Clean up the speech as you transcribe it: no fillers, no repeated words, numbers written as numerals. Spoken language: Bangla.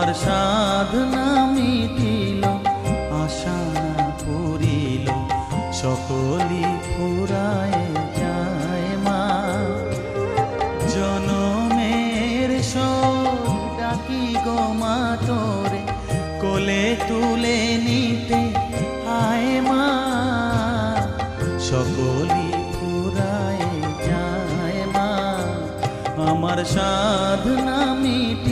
আমার সাধনা মিটিল, আশা না পুরিল, সকলি ফুরায় যায় মা। জনমের শোক ডাকি গো মা তোরে, কোলে তুলে নিতে আয় মা। সকলি ফুরায় যায় মা, আমার সাধনা মিটিল,